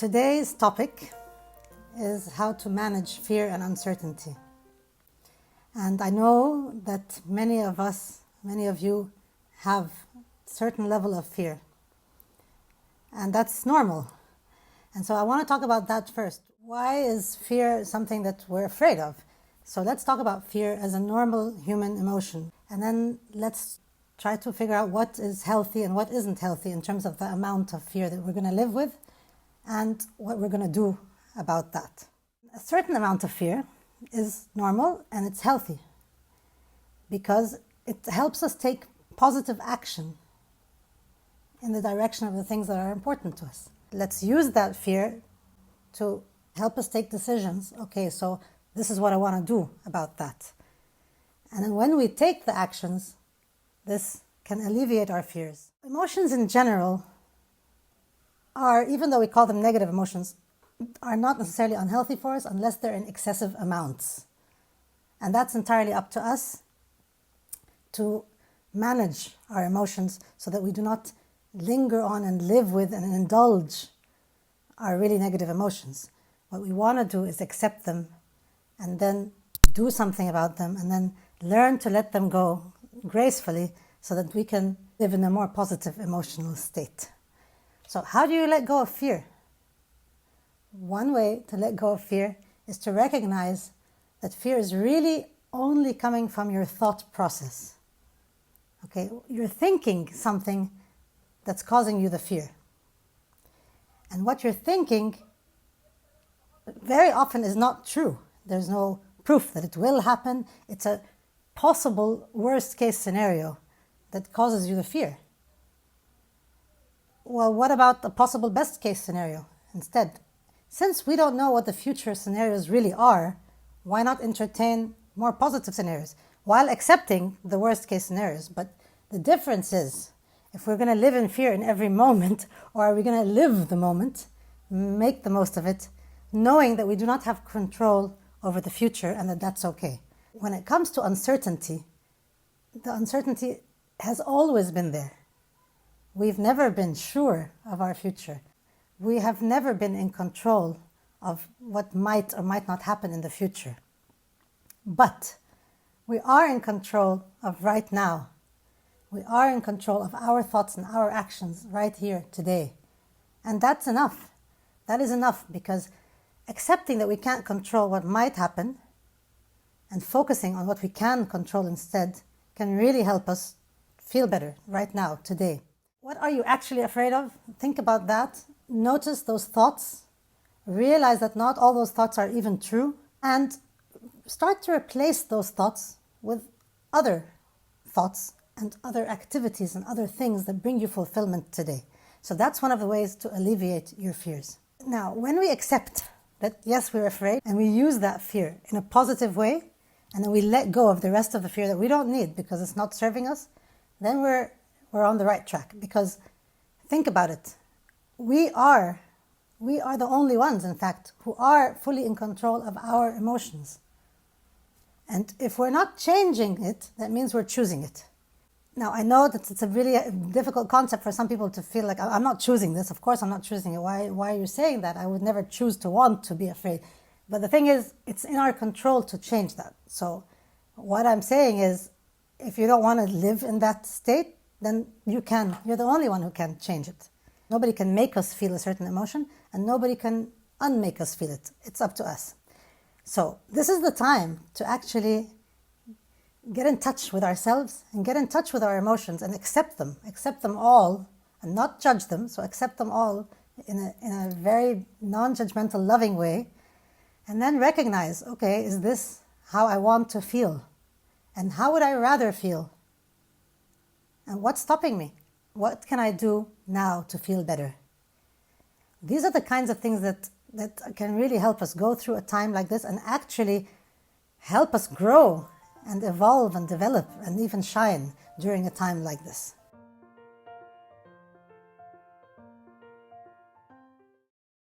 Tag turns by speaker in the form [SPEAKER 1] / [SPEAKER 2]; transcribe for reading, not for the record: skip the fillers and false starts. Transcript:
[SPEAKER 1] Today's topic is how to manage fear and uncertainty. And I know that many of you have a certain level of fear. And that's normal. And so I want to talk about that first. Why is fear something that we're afraid of? So let's talk about fear as a normal human emotion. And then let's try to figure out what is healthy and what isn't healthy in terms of the amount of fear that we're going to live with and what we're going to do about that. A certain amount of fear is normal and it's healthy because it helps us take positive action in the direction of the things that are important to us. Let's use that fear to help us take decisions. Okay, so this is what I want to do about that. And then when we take the actions, this can alleviate our fears. Emotions in general are, even though we call them negative emotions, are not necessarily unhealthy for us unless they're in excessive amounts. And that's entirely up to us to manage our emotions so that we do not linger on and live with and indulge our really negative emotions. What we want to do is accept them and then do something about them and then learn to let them go gracefully so that we can live in a more positive emotional state. So how do you let go of fear? One way to let go of fear is to recognize that fear is really only coming from your thought process. Okay, you're thinking something that's causing you the fear. And what you're thinking very often is not true. There's no proof that it will happen. It's a possible worst case scenario that causes you the fear. Well, what about the possible best case scenario instead? Since we don't know what the future scenarios really are, why not entertain more positive scenarios while accepting the worst case scenarios? But the difference is, if we're going to live in fear in every moment, or are we going to live the moment, make the most of it, knowing that we do not have control over the future and that that's okay. When it comes to uncertainty, the uncertainty has always been there. We've never been sure of our future. We have never been in control of what might or might not happen in the future. But we are in control of right now. We are in control of our thoughts and our actions right here today. And that's enough. That is enough, because accepting that we can't control what might happen and focusing on what we can control instead can really help us feel better right now, today. What are you actually afraid of? Think about that. Notice those thoughts. Realize that not all those thoughts are even true. And start to replace those thoughts with other thoughts and other activities and other things that bring you fulfillment today. So that's one of the ways to alleviate your fears. Now, when we accept that, yes, we're afraid, and we use that fear in a positive way, and then we let go of the rest of the fear that we don't need because it's not serving us, then we're on the right track. Because think about it. We are the only ones, in fact, who are fully in control of our emotions. And if we're not changing it, that means we're choosing it. Now, I know that it's a really difficult concept for some people to feel like, I'm not choosing this. Of course I'm not choosing it. Why are you saying that? I would never choose to want to be afraid. But the thing is, it's in our control to change that. So what I'm saying is, if you don't want to live in that state, then you can. You're the only one who can change it. Nobody can make us feel a certain emotion, and nobody can unmake us feel it. It's up to us. So this is the time to actually get in touch with ourselves and get in touch with our emotions and accept them all, and not judge them. So accept them all in a very non-judgmental, loving way, and then recognize, okay, is this how I want to feel? And how would I rather feel? And what's stopping me? What can I do now to feel better? These are the kinds of things that can really help us go through a time like this and actually help us grow and evolve and develop and even shine during a time like this.